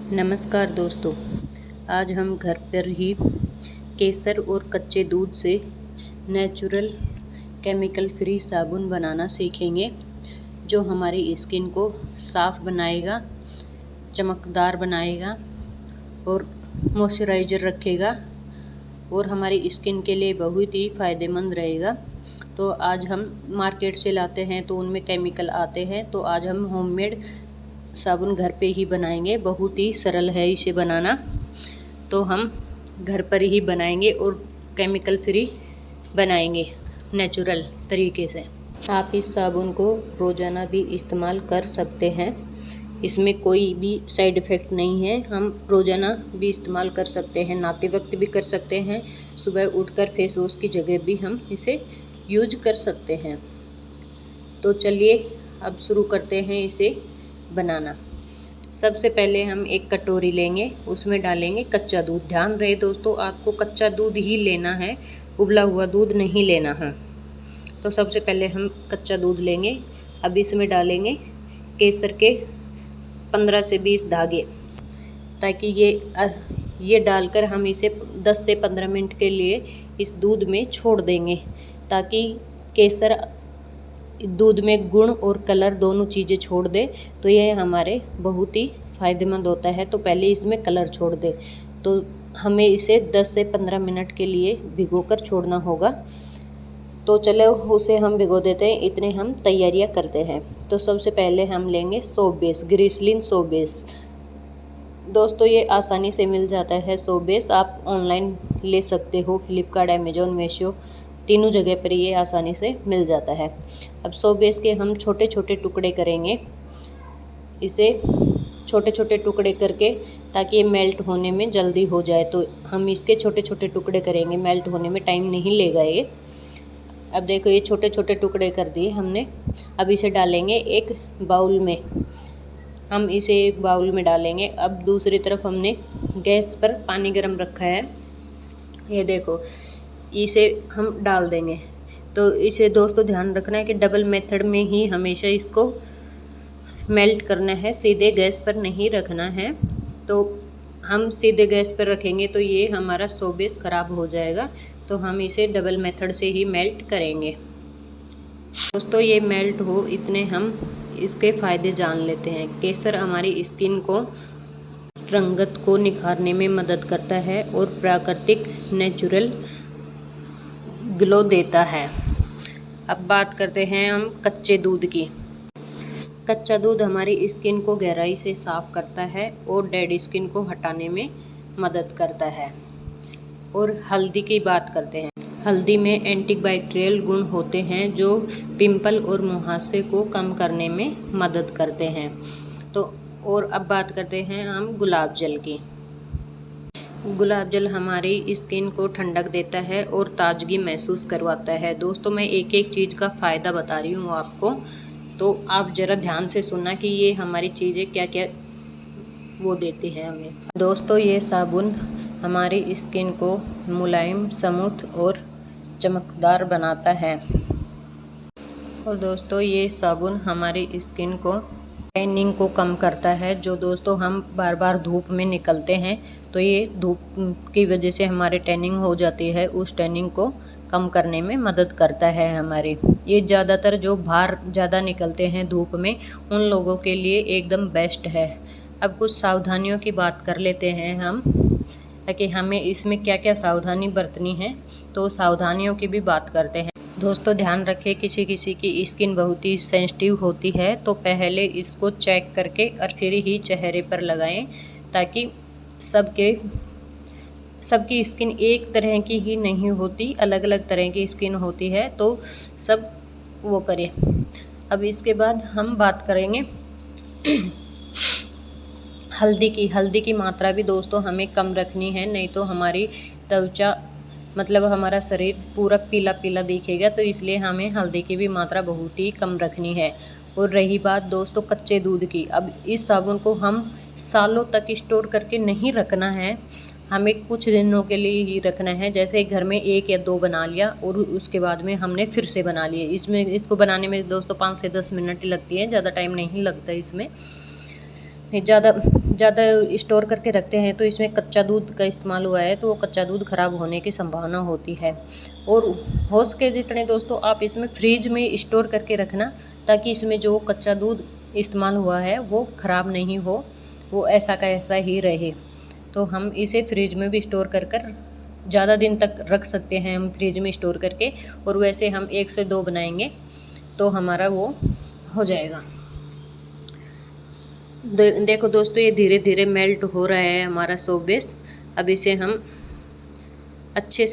नमस्कार दोस्तों, आज हम घर पर ही केसर और कच्चे दूध से नेचुरल केमिकल फ्री साबुन बनाना सीखेंगे, जो हमारी स्किन को साफ़ बनाएगा, चमकदार बनाएगा और मॉइस्चराइज़र रखेगा और हमारी स्किन के लिए बहुत ही फ़ायदेमंद रहेगा। तो आज हम मार्केट से लाते हैं तो उनमें केमिकल आते हैं, तो आज हम होममेड साबुन घर पे ही बनाएंगे। बहुत ही सरल है इसे बनाना, तो हम घर पर ही बनाएंगे और केमिकल फ्री बनाएंगे नेचुरल तरीके से। आप इस साबुन को रोज़ाना भी इस्तेमाल कर सकते हैं, इसमें कोई भी साइड इफ़ेक्ट नहीं है। हम रोज़ाना भी इस्तेमाल कर सकते हैं, नहाते वक्त भी कर सकते हैं, सुबह उठकर फेस वॉश की जगह भी हम इसे यूज कर सकते हैं। तो चलिए अब शुरू करते हैं इसे बनाना। सबसे पहले हम एक कटोरी लेंगे, उसमें डालेंगे कच्चा दूध। ध्यान रहे दोस्तों, आपको कच्चा दूध ही लेना है, उबला हुआ दूध नहीं लेना है। तो सबसे पहले हम कच्चा दूध लेंगे। अब इसमें डालेंगे केसर के 15 से 20 धागे, ताकि ये डालकर हम इसे 10 से 15 मिनट के लिए इस दूध में छोड़ देंगे, ताकि केसर दूध में गुण और कलर दोनों चीज़ें छोड़ दे, तो यह हमारे बहुत ही फ़ायदेमंद होता है। तो पहले इसमें कलर छोड़ दे, तो हमें इसे 10 से 15 मिनट के लिए भिगोकर छोड़ना होगा। तो चलो उसे हम भिगो देते हैं, इतने हम तैयारियां करते हैं। तो सबसे पहले हम लेंगे soap base, glycerine soap base. दोस्तों ये आसानी से मिल जाता है सोप बेस, आप ऑनलाइन ले सकते हो, फ्लिपकार्ट, अमेजोन, मीशो, तीनों जगह पर ये आसानी से मिल जाता है। अब सोप बेस के हम छोटे छोटे टुकड़े करेंगे, इसे छोटे छोटे टुकड़े करके, ताकि ये मेल्ट होने में जल्दी हो जाए। तो हम इसके छोटे छोटे टुकड़े करेंगे, मेल्ट होने में टाइम नहीं लेगा ये। अब देखो ये छोटे छोटे टुकड़े कर दिए हमने। अब इसे डालेंगे एक बाउल में, हम इसे एक बाउल में डालेंगे। अब दूसरी तरफ हमने गैस पर पानी गर्म रखा है, ये देखो, इसे हम डाल देंगे। तो इसे दोस्तों ध्यान रखना है कि डबल मेथड में ही हमेशा इसको मेल्ट करना है, सीधे गैस पर नहीं रखना है। तो हम सीधे गैस पर रखेंगे तो ये हमारा सोप बेस ख़राब हो जाएगा, तो हम इसे डबल मेथड से ही मेल्ट करेंगे। दोस्तों ये मेल्ट हो इतने हम इसके फ़ायदे जान लेते हैं। केसर हमारी स्किन को रंगत को निखारने में मदद करता है और प्राकृतिक नेचुरल ग्लो देता है। अब बात करते हैं हम कच्चे दूध की। कच्चा दूध हमारी स्किन को गहराई से साफ़ करता है और डेड स्किन को हटाने में मदद करता है। और हल्दी की बात करते हैं। हल्दी में एंटीबैक्टीरियल गुण होते हैं, जो पिंपल और मुहासे को कम करने में मदद करते हैं। तो और अब बात करते हैं हम गुलाब जल की। गुलाब जल हमारी स्किन को ठंडक देता है और ताजगी महसूस करवाता है। दोस्तों मैं एक एक चीज़ का फ़ायदा बता रही हूँ आपको, तो आप ज़रा ध्यान से सुनना कि ये हमारी चीज़ें क्या क्या वो देती है हमें। दोस्तों ये साबुन हमारी स्किन को मुलायम, स्मूथ और चमकदार बनाता है। और दोस्तों ये साबुन हमारी स्किन को टैनिंग को कम करता है। जो दोस्तों हम बार बार धूप में निकलते हैं, तो ये धूप की वजह से हमारे टैनिंग हो जाती है, उस टैनिंग को कम करने में मदद करता है हमारी। ये ज़्यादातर जो बाहर ज़्यादा निकलते हैं धूप में, उन लोगों के लिए एकदम बेस्ट है। अब कुछ सावधानियों की बात कर लेते हैं हम, ताकि हमें इसमें क्या क्या सावधानी बरतनी है, तो सावधानियों की भी बात करते हैं। दोस्तों ध्यान रखें, किसी किसी की स्किन बहुत ही सेंसिटिव होती है, तो पहले इसको चेक करके और फिर ही चेहरे पर लगाएं, ताकि सबकी स्किन एक तरह की ही नहीं होती, अलग अलग तरह की स्किन होती है, तो सब वो करें। अब इसके बाद हम बात करेंगे हल्दी की मात्रा भी दोस्तों हमें कम रखनी है, नहीं तो हमारी त्वचा मतलब हमारा शरीर पूरा पीला पीला दिखेगा। तो इसलिए हमें हल्दी की भी मात्रा बहुत ही कम रखनी है। और रही बात दोस्तों कच्चे दूध की, अब इस साबुन को हम सालों तक स्टोर करके नहीं रखना है, हमें कुछ दिनों के लिए ही रखना है। जैसे घर में 1 या 2 बना लिया और उसके बाद में हमने फिर से बना लिए। इसको बनाने में दोस्तों 5 से 10 मिनट लगती है, ज़्यादा टाइम नहीं लगता इसमें। ज़्यादा स्टोर करके रखते हैं तो इसमें कच्चा दूध का इस्तेमाल हुआ है, तो वो कच्चा दूध ख़राब होने की संभावना होती है। और हो सके जितने दोस्तों आप इसमें फ्रिज में स्टोर करके रखना, ताकि इसमें जो कच्चा दूध इस्तेमाल हुआ है वो ख़राब नहीं हो, वो ऐसा का ऐसा ही रहे। तो हम इसे फ्रिज में भी स्टोर कर ज़्यादा दिन तक रख सकते हैं हम फ्रिज में स्टोर करके। और वैसे हम 1 से 2 बनाएंगे तो हमारा वो हो जाएगा। देखो दोस्तों, ये धीरे धीरे मेल्ट हो रहा है हमारा सोप बेस। अब इसे हम अच्छे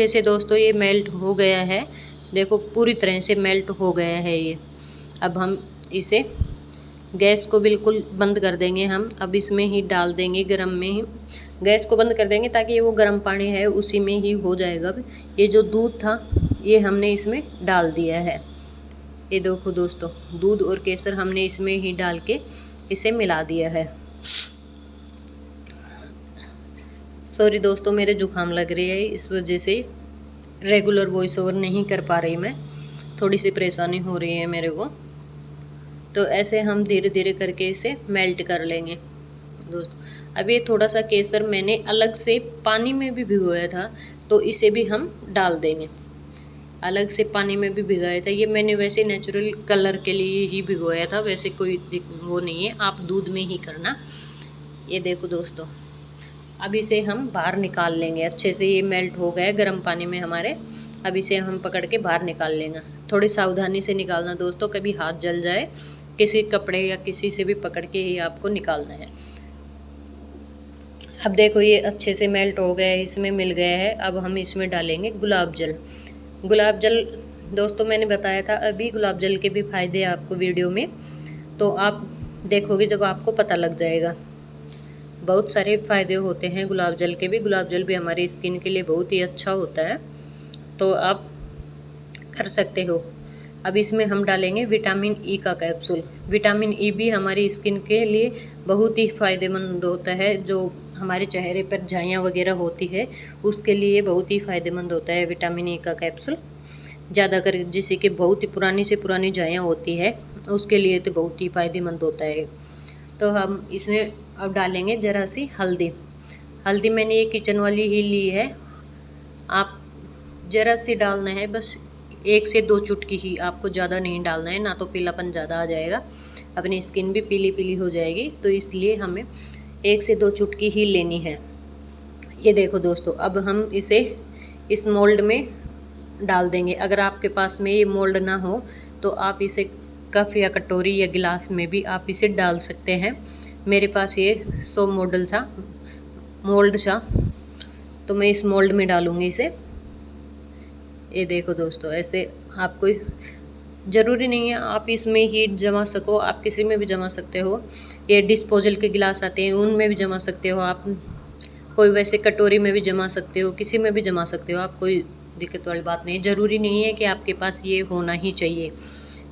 से दोस्तों ये मेल्ट हो गया है। देखो पूरी तरह से मेल्ट हो गया है ये। अब हम इसे गैस को बिल्कुल बंद कर देंगे। हम अब इसमें ही डाल देंगे, गरम में ही गैस को बंद कर देंगे, ताकि ये वो गर्म पानी है उसी में ही हो जाएगा। ये जो दूध था ये हमने इसमें डाल दिया है। ये देखो दोस्तों, दूध और केसर हमने इसमें ही डाल के इसे मिला दिया है। सॉरी दोस्तों, मेरे जुकाम लग रही है, इस वजह से रेगुलर वॉइस ओवर नहीं कर पा रही मैं, थोड़ी सी परेशानी हो रही है मेरे को। तो ऐसे हम धीरे धीरे करके इसे मेल्ट कर लेंगे दोस्तों। अब ये थोड़ा सा केसर मैंने अलग से पानी में भी भिगोया था, तो इसे भी हम डाल देंगे। अलग से पानी में भी भिगाया था, ये मैंने वैसे नेचुरल कलर के लिए ही भिगोया था, वैसे कोई वो नहीं है, आप दूध में ही करना। ये देखो दोस्तों, अब इसे हम बाहर निकाल लेंगे। अच्छे से ये मेल्ट हो गया गर्म पानी में हमारे। अब इसे हम पकड़ के बाहर निकाल लेंगे। थोड़ी सावधानी से निकालना दोस्तों, कभी हाथ जल जाए, किसी कपड़े या किसी से भी पकड़ के ही आपको निकालना है। अब देखो ये अच्छे से मेल्ट हो गया है, इसमें मिल गया है। अब हम इसमें डालेंगे गुलाब जल। गुलाब जल दोस्तों मैंने बताया था अभी, गुलाब जल के भी फ़ायदे आपको वीडियो में, तो आप देखोगे जब आपको पता लग जाएगा। बहुत सारे फ़ायदे होते हैं गुलाब जल के भी। गुलाब जल भी हमारी स्किन के लिए बहुत ही अच्छा होता है, तो आप कर सकते हो। अब इसमें हम डालेंगे विटामिन ई का कैप्सूल। विटामिन ई भी हमारी स्किन के लिए बहुत ही फ़ायदेमंद होता है। जो हमारे चेहरे पर झाइयाँ वगैरह होती है उसके लिए बहुत ही फ़ायदेमंद होता है विटामिन ई का कैप्सूल। ज़्यादा कर जिसे कि बहुत ही पुरानी से पुरानी झाइयाँ होती है उसके लिए तो बहुत ही फ़ायदेमंद होता है। तो हम इसमें अब डालेंगे ज़रा सी हल्दी। हल्दी मैंने ये किचन वाली ही ली है, आप ज़रा सी डालना है, बस 1 से 2 चुटकी ही, आपको ज़्यादा नहीं डालना है, ना तो पीलापन ज़्यादा आ जाएगा, अपनी स्किन भी पीली पीली हो जाएगी। तो इसलिए हमें 1 से 2 चुटकी ही लेनी है। ये देखो दोस्तों, अब हम इसे इस मोल्ड में डाल देंगे। अगर आपके पास में ये मोल्ड ना हो तो आप इसे कप या कटोरी या गिलास में भी आप इसे डाल सकते हैं। मेरे पास ये 100 मोल्ड था, तो मैं इस मोल्ड में डालूँगी इसे। ये देखो दोस्तों, ऐसे आपको ज़रूरी नहीं है आप इसमें ही जमा सको, आप किसी में भी जमा सकते हो। ये डिस्पोजल के गिलास आते हैं उनमें भी जमा सकते हो आप, कोई वैसे कटोरी में भी जमा सकते हो, किसी में भी जमा सकते हो आप, कोई दिक्कत वाली बात नहीं है। ज़रूरी नहीं है कि आपके पास ये होना ही चाहिए।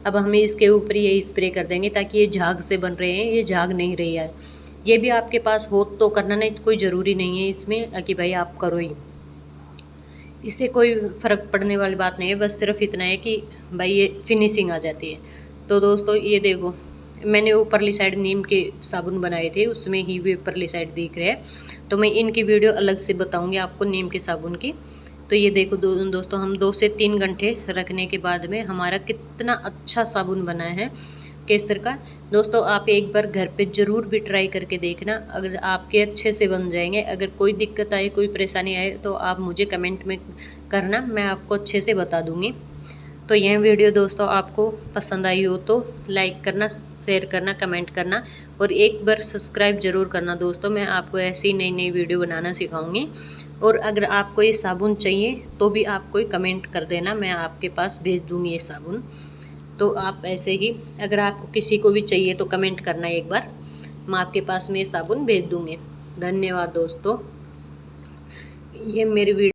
अब हमें इसके ऊपर ये स्प्रे कर देंगे, ताकि ये झाग से बन रहे हैं, ये झाग नहीं रही है। ये भी आपके पास हो तो करना, नहीं तो कोई ज़रूरी नहीं है इसमें कि भाई आप करो ही, इससे कोई फ़र्क पड़ने वाली बात नहीं है। बस सिर्फ इतना है कि भाई ये फिनिशिंग आ जाती है। तो दोस्तों ये देखो, मैंने ऊपरली साइड नीम के साबुन बनाए थे, उसमें ही वे ऊपरली साइड दिख रहे हैं, तो मैं इनकी वीडियो अलग से बताऊंगी आपको नीम के साबुन की। तो ये देखो दोस्तों, हम 2 से 3 घंटे रखने के बाद में हमारा कितना अच्छा साबुन बना है केसर का। दोस्तों आप एक बार घर पे ज़रूर भी ट्राई करके देखना, अगर आपके अच्छे से बन जाएंगे। अगर कोई दिक्कत आए, कोई परेशानी आए तो आप मुझे कमेंट में करना, मैं आपको अच्छे से बता दूँगी। तो यह वीडियो दोस्तों आपको पसंद आई हो तो लाइक करना, शेयर करना, कमेंट करना और एक बार सब्सक्राइब ज़रूर करना दोस्तों। मैं आपको ऐसी नई नई वीडियो बनाना सिखाऊंगी। और अगर आपको ये साबुन चाहिए तो भी आप कोई कमेंट कर देना, मैं आपके पास भेज दूँगी ये साबुन। तो आप ऐसे ही अगर आपको किसी को भी चाहिए तो कमेंट करना एक बार, मैं आपके पास में ये साबुन भेज दूँगी। धन्यवाद दोस्तों, ये मेरी वीडियो